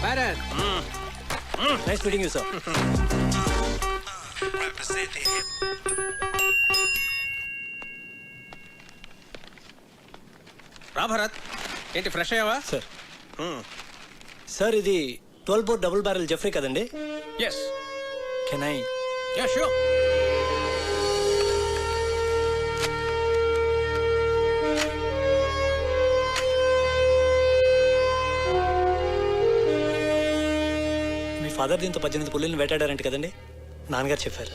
Bharat. Nice meeting you, sir. రా భరత్, ఏంటి fresh అయ్యావా? సార్ సార్ ఇది 12 బోర్ డబుల్ బ్యారెల్ జెఫ్రీ కదండి? Yes. Can I? Yeah sure. మీ ఫాదర్ దీంతో 18 పుల్లిని వేటాడారంట కదండి? నాన్నగారు చెప్పారు.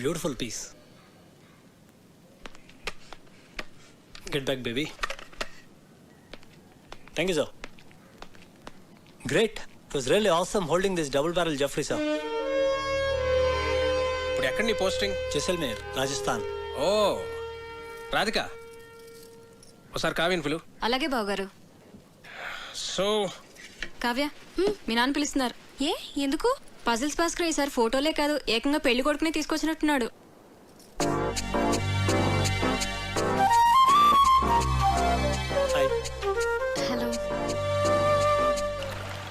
Beautiful piece. Get back, baby. Thank you, sir. Great. It was really awesome holding this double barrel Jeffrey, sir. ఇప్పుడు ఎక్కడ నీ పోస్టింగ్? జైసల్మేర్, రాజస్థాన్. ఓ రాధిక, ఒకసారి కావ్యని పిలు. అలాగే బావగారు. సో కావ్య, మీ నాన్న పిలుస్తున్నారు. ఏ ఎందుకు? పజిల్స్ భాస్కర్ ఈసారి ఫోటోలే కాదు ఏకంగా పెళ్లి కొడుకునే తీసుకొచ్చినట్టున్నాడు. హాయ్. హలో.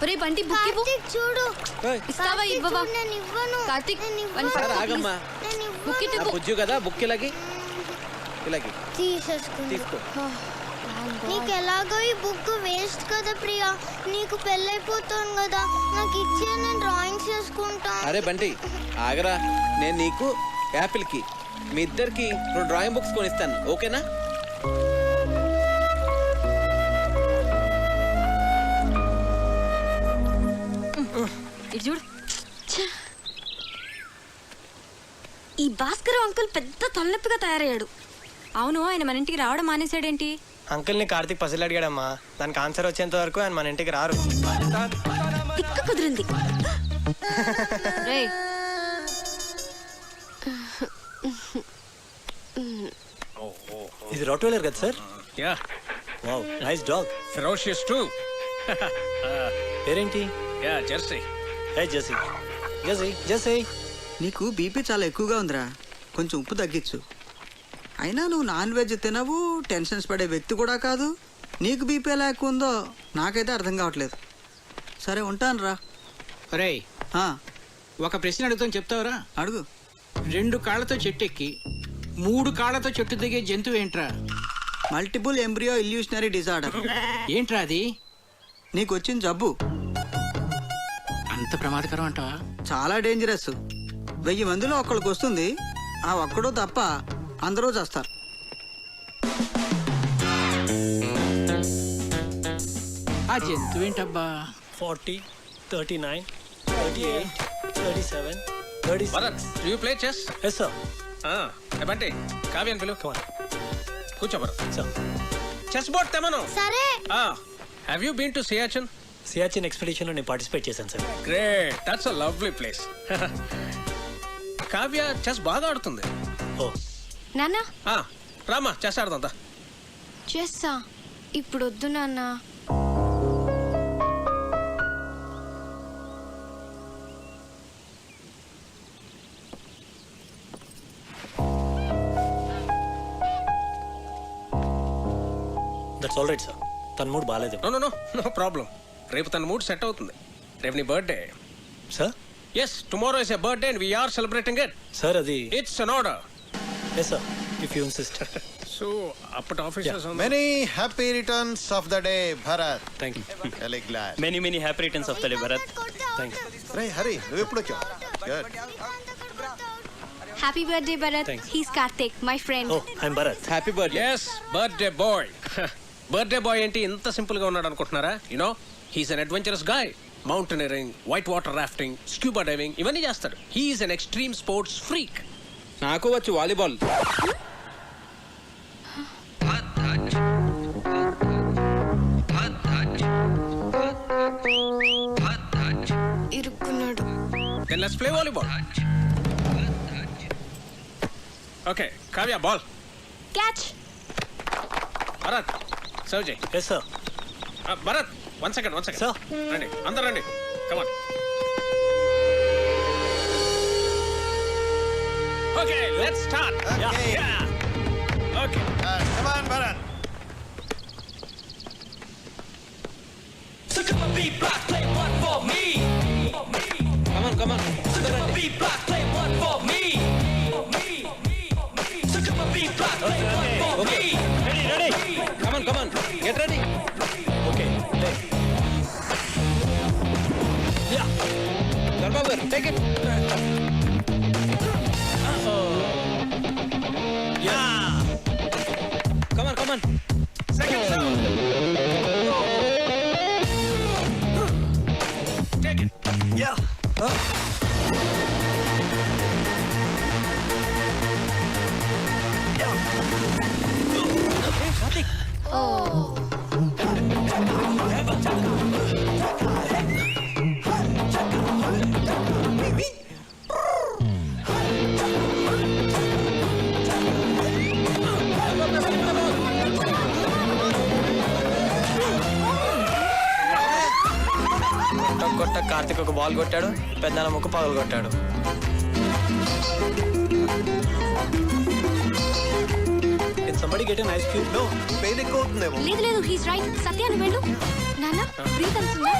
ఒరే బంటి బుక్ ఇవ్వు. చూడు. ఇస్తావా ఇవ్వవా? నేను ఇవ్వను. కార్తిక్ ఆగమ్మా, బుక్ ఇటు. బుజ్జు కదా, బుక్ ఇలాగి ఇలాగి తీసుకో. నీకు ఎలాగో ఈ బుక్ వేస్ట్ కదా ప్రియా, నీకు పెళ్ళైపోతాను కదా, నాకు ఇచ్చే నేను డ్రాయింగ్స్ చేసుకుంటా. అరే బంటి ఆగరా, నేను నీకు యాపిల్ కి మీ ఇద్దరికి 2 డ్రాయింగ్ బుక్స్ కొనిస్తాను, ఓకేనా? ఇటు చూడు. ఈ భాస్కర్ అంకుల్ పెద్ద తలనొప్పిగా తయారయ్యాడు. అవును, ఆయన మన ఇంటికి రావడం మానేశాడేంటి? అంకుల్ని కార్తీక్ పసిల్ అడిగాడమ్మా, దానికి ఆన్సర్ వచ్చేంత వరకు ఆయన మన ఇంటికి రారు. తిక్క కుదిరింది. రేయ్, ఇది రోట్వెలర్ కదా sir? Yeah. Wow, nice dog. Ferocious too. పేరేంటి? Yeah Jersey. Hey Jessie. Jessie, Jessie. నీకు బీపీ చాలా ఎక్కువగా ఉందిరా, కొంచెం ఉప్పు తగ్గించు. అయినా నువ్వు నాన్ వెజ్ తినవు, టెన్షన్స్ పడే వ్యక్తి కూడా కాదు. నీకు బీపీ ఎలా ఎక్కువ ఉందో నాకైతే అర్థం కావట్లేదు. సరే ఉంటాను రా. ఒరే, ఆ, ఒక ప్రశ్న అడుగుతాను, చెప్తావరా? అడుగు. 2 కాళ్ళతో చెట్టు ఎక్కి 3 కాళ్ళతో చెట్టు దిగే జంతువు ఏంట్రా? Multiple embryo illusionary disorder. ఏంట్రా అది? నీకు వచ్చిన జబ్బు అంత ప్రమాదకరం అంటావా? చాలా డేంజరస్. 1000 మందిలో ఒక్కడికి వస్తుంది, ఆ ఒక్కడో తప్ప అందరూ చేస్తారు. ఆ జంతువు ఏంటబ్బా? 40, 39, 38, 37, 36. Bharat, you play chess? Yes, sir. Bunty, కావ్యాన్ని పిలు. Come on. కూర్చో భరత్. Sir. చెస్ బోర్డ్ తెమను. సరే. Have you been to Siachen? Siachen ఎక్స్పెడిషన్లో నేను పార్టిసిపేట్ చేశాను sir. Great, that's a lovely place. Kavya chess బాగా ఆడుతుంది. ఓ, నాన్న రామా చెస్ ఆడుతుందా? చేస్తా. ఇప్పుడు వద్దు నాన్న. That's all right sir. తన మూడ్ బాగాలేదు. No problem. రేపు తన మూడ్ సెట్ అవుతుంది. రేపు నీ birthday. Sir? Yes, tomorrow is a birthday and we are celebrating it. Sir అది it's an order. Yes sir, if you insist. So అప్పటి officers Many happy returns of the day, Bharat. Thank you. Really glad. Many happy returns of the day Bharat. Thank you. Ray, hurry. నువ్వు ఎప్పుడు వచ్చావు? Good. Happy birthday Bharat. Thanks. He's Karthik, my friend. Oh, I'm Bharat. Happy birthday. Yes, birthday boy. Birthday boy ఏంటి ఇంత simple గా ఉన్నాడు అనుకుంటున్నారా? You know, he's an adventurous guy. Mountaineering, white water rafting, scuba diving ఇవన్నీ చేస్తాడు. He's an extreme sports freak. నాకు వచ్చు volleyball. ఇరుక్కున్నాడు. Then let's play volleyball. Okay Kavya ball catch. Bharat serve చేయి. Yes sir. Bharat one second Sir. రండి అందరు రండి come on. Okay let's start. Okay Come on, Bharat. Come on come on come on come on get ready. Okay దర్బాబు గారు take it. Come on come on second serve. Take it. Yeah. కొట్ట కార్తిక్ ఒక ball కొట్టాడు, పెద్దల ముక్కు పగలు కొట్టాడు. Somebody get an ice cube. No pain ఎక్కువ అవుతుందేమో. లేదు లేదు హీస్ రైట్. సత్య నువ్వు వెళ్ళు. నాన్న బ్రీత్ అవుతుందా?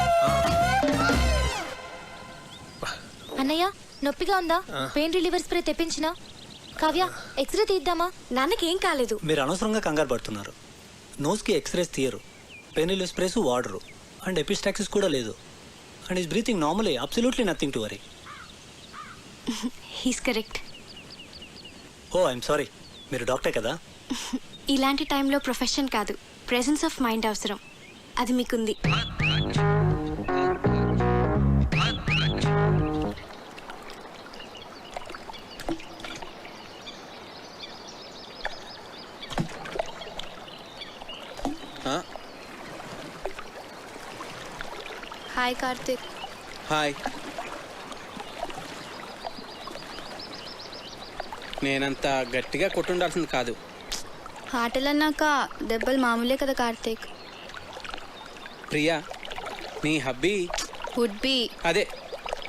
అన్నయ్య నొప్పిగా ఉందా? పెయిన్ రిలీవర్ స్ప్రే తెప్పించినా? కావ్య ఎక్స్రే తీద్దామా? నాన్నకి ఏం కాలేదు. మీరు అనవసరంగా కంగారు పడుతున్నారు. నోస్కి ఎక్స్రేస్ తీయరు, పెయిన్ రిలీఫ్ స్ప్రేస్ వాడరు, అండ్ ఎపిస్టాక్సిస్ కూడా లేదు. And is breathing normally, absolutely nothing to worry. He's correct. Oh I'm sorry, మీరు డాక్టర్ కదా? ఇలాంటి టైంలో ప్రొఫెషన్ కాదు, ప్రెసెన్స్ ఆఫ్ మైండ్ అవసరం. అది మీకుంది. హాయ్ కార్తిక్. హాయ్. నేనంత గట్టిగా కొట్టుండాల్సింది కాదు. ఆటలన్నాక దెబ్బలు మామూలే కదా కార్తిక్. ప్రియా, నీ హబ్బీ వుడ్ బి. అదే,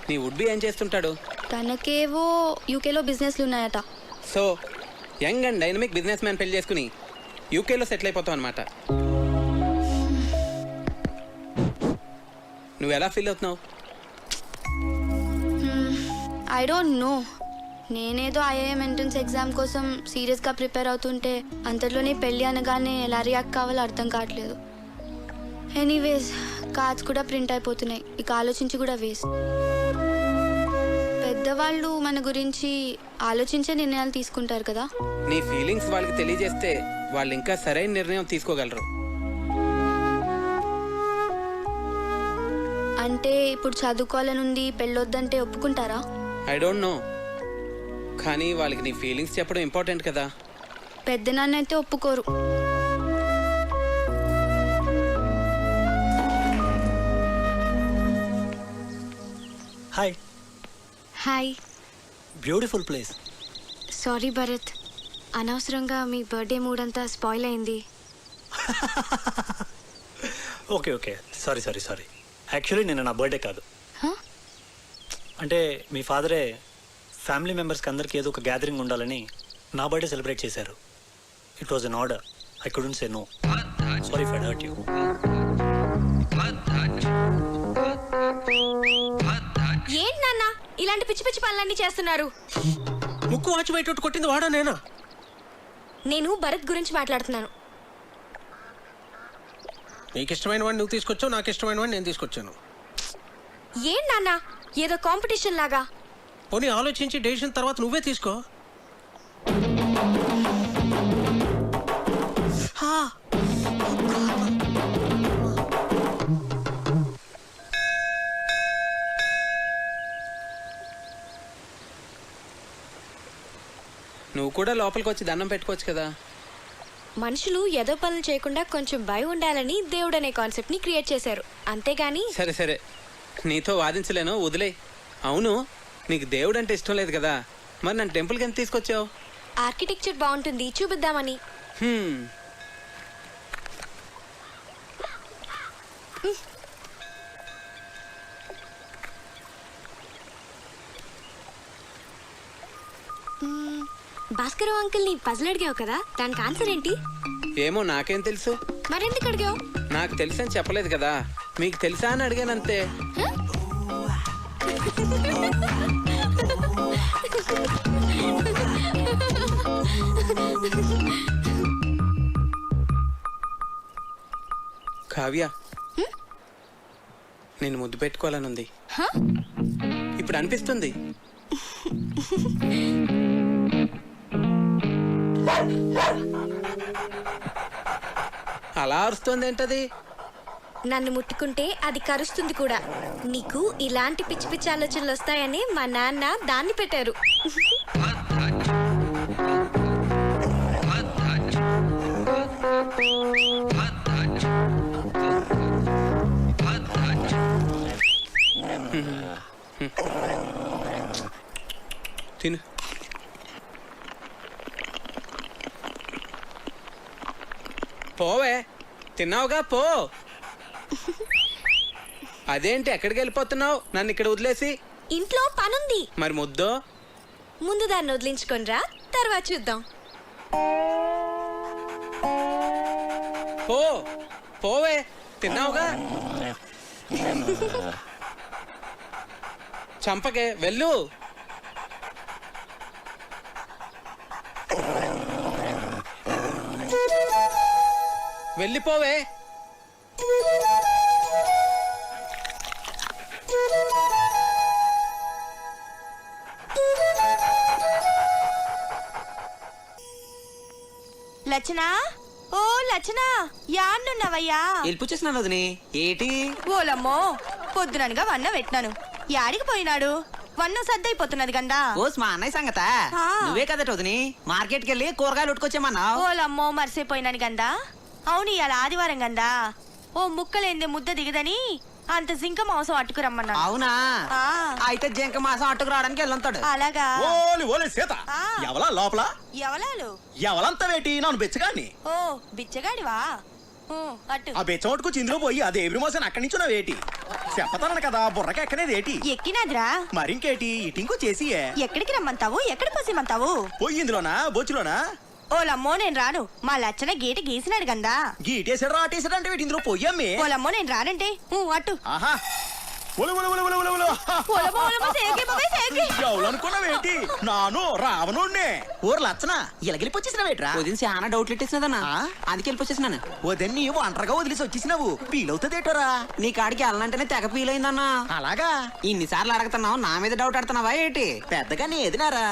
నీ వుడ్బీ ఏం చేస్తుంటాడు? తనకేవో యూకేలో బిజినెస్లు ఉన్నాయట. So young and dynamic business man పెళ్లి చేసుకుని యూకేలో సెటిల్ అయిపోతావు అనమాట. నువ్వు ఎలా ఫీల్ అవుతున్నావు? I don't know. నేనేదో ఐఐఎం ఎంట్రన్స్ ఎగ్జామ్ కోసం సీరియస్గా ప్రిపేర్ అవుతుంటే అంతలోనే పెళ్ళి అనగానే ఎలా రియాక్ట్ కావాలో అర్థం కావట్లేదు. ఎనీవేస్ కార్డ్స్ కూడా ప్రింట్ అయిపోతున్నాయి, ఇక ఆలోచించి కూడా వేస్ట్. పెద్దవాళ్ళు మన గురించి ఆలోచించే నిర్ణయాలు తీసుకుంటారు కదా. నీ ఫీలింగ్స్ వాళ్ళకి తెలియజేస్తే వాళ్ళు ఇంకా సరైన నిర్ణయం తీసుకోగలరు. అంటే ఇప్పుడు చదువుకోవాలనుంది, పెళ్ళొద్దంటే ఒప్పుకుంటారా? ఐ డోంట్ నో, కానీ వాళ్ళకి నీ ఫీలింగ్స్ చెప్పడం ఇంపార్టెంట్ కదా. పెద్ద నాన్న అయితే ఒప్పుకోరు. Hi. Hi. Beautiful place. Sorry Bharat, అనవసరంగా మీ బర్త్డే మూడ్ అంతా స్పాయిల్ అయింది. Okay okay, sorry sorry sorry. Actually నిన్న నా బర్త్డే కాదు. Huh? అంటే మీ ఫాదరే ఫ్యామిలీ మెంబర్స్కి అందరికీ ఏదో ఒక గ్యాదరింగ్ ఉండాలని నా బర్త్డే సెలబ్రేట్ చేశారు. It was an order, I couldn't say no. Sorry if I hurt you. ఏంటి నాన్న ఇలాంటి పిచ్చి పిచ్చి పనులన్నీ చేస్తున్నారు? ముక్కు వాచి బయట కొట్టింది వాడా నేనా? నేను భరత్ గురించి మాట్లాడుతున్నాను. నీకు ఇష్టమైన వాడిని నువ్వు తీసుకొచ్చావు, నాకు ఇష్టమైన వాడిని నేను తీసుకొచ్చాను. ఏం నాన్న ఏదో కాంపిటీషన్ లాగా? పోనీ ఆలోచించి డెసిషన్ తర్వాత నువ్వే తీసుకో. నువ్వు కూడా లోపలికి వచ్చి దండం పెట్టుకోవచ్చు కదా. మనుషులు ఏదో పనులు చేయకుండా కొంచెం భయం ఉండాలని దేవుడు అనే కాన్సెప్ట్ ని క్రియేట్ చేశారు, అంతేగాని. సరే సరే, నీతో వాదించలేను, వదిలే. అవును, నీకు దేవుడు అంటే ఇష్టం లేదు కదా, మరి నన్ను టెంపుల్కి ఎంత తీసుకొచ్చావు? ఆర్కిటెక్చర్ బాగుంటుంది చూపిద్దామని. భాస్కర్ అంకుల్ ని పజిల్ అడిగావు కదా, దానికి ఆన్సర్ ఏంటి? ఏమో నాకేం తెలుసు. మరెందుకు అడిగావు? నాకు తెలుసని చెప్పలేదు కదా, మీకు తెలుసా అని అడిగానంతే. కావ్య, నేను ముద్దు పెట్టుకోవాలనుంది. ఇప్పుడు అనిపిస్తుంది. అలా అరుస్తుంది ఏంటది? నన్ను ముట్టుకుంటే అది కరుస్తుంది కూడా. నీకు ఇలాంటి పిచ్చి పిచ్చి ఆలోచనలు వస్తాయని మా నాన్న దాన్ని పెట్టారు. తిను. పోవే, తిన్నావుగా పో. అదేంటి ఎక్కడికి వెళ్ళిపోతున్నావు నన్ను ఇక్కడ వదిలేసి? ఇంట్లో పనుంది. మరి ముద్దో? ముందు దాన్ని వదిలించుకొనిరా, తర్వాత చూద్దాం. పో పోవే, తిన్నావుగా. చంపకే, వెళ్ళు. వెళ్ళిపోవే. లచ్చనా, ఓ లచ్చనా, యాన్నున్నావయ్యా? వెళ్ళి చేసినాను వదిని. ఏటి? ఓలమ్మో, పొద్దుననగా వన్న పెట్టినాను. యాడికి పోయినాడు? వన్న సద్దయిపోతున్నది గందా. ఓస్ మా అన్నయ్య సంగత. ఆ. నువ్వే కదట వదిని మార్కెట్కి వెళ్ళి కూరగాయలు ఉట్టుకొచ్చామన్నావు. ఓలమ్మో, మర్చిపోయినాను గందా. అవును, ఇవాళ ఆదివారం గందా. ఓ ముక్కలేందే ముద్ద దిగదని అంత జింక మాంసం అట్టుకురమ్మన్నా. అవునా? ఆ. అయితే జింక మాసం అట్టుకు రావడానికి వెళ్ళుంటాడు. అలాగా? ఓలి ఓలి సీత, ఆ. ఎవలా లోపల? ఎవలాలు? ఎవలంతా వేటి నన్ను బెచ్చగాన్ని? ఓ బిచ్చగాడివా? ఊ, అట్టు ఆ బెచ్చమట్టుకు చిందులో పోయి అదే ఎవ్రి మోసం అక్కడి నుంచి వేటి చెప్పతాను కదా, బుర్రకి ఎక్కనేది ఏటి? ఎక్కినాదిరా. మరింకేటి ఇటింకో చేసి ఎక్కడికి రమ్మంటావు? ఎక్కడ పోసిమంటావు? పోయి ఇందులోనా బొచ్చులోనా? ఓలమ్మో, నేను రాను. మా లచ్చన గీట గీసినాడు గందా. గీటేసాడు రాటేసాడు అంటే వీటి ఇందులో పొయ్యమ్మే. ఓలమ్మో, నేను రానంటే. ఊ, అట్టు. ఆహా, ఒలు ఒలు ఒలు ఒలు ఒలు ఒలు. ఓలమ్మో, ఓలమ్మో, సేకి బాబాయ్, సేకి. ఎవలనుకున్నావేంటి? నాను రావణుణ్ణే. ఊరు లచ్చన ఇలాగెళ్ళిపోచ్చేసినావేట్రా? వదిన చాలా డౌట్లు ఇట్టేసినదన్నా, అందుకే వెళ్ళిపోచేసినాను. వదన్ని ఒంటరిగా వదిలేసి వచ్చేసినావు, ఫీలవుతుందేటోరా? నీ కాడికి వెళ్ళనంటేనే తెగ ఫీల్ అయిందన్నా. అలాగా? ఇన్నిసార్లు అడుగుతున్నావు, నా మీద డౌట్ ఆడుతున్నావా ఏంటి? పెద్దగా నేదినారా,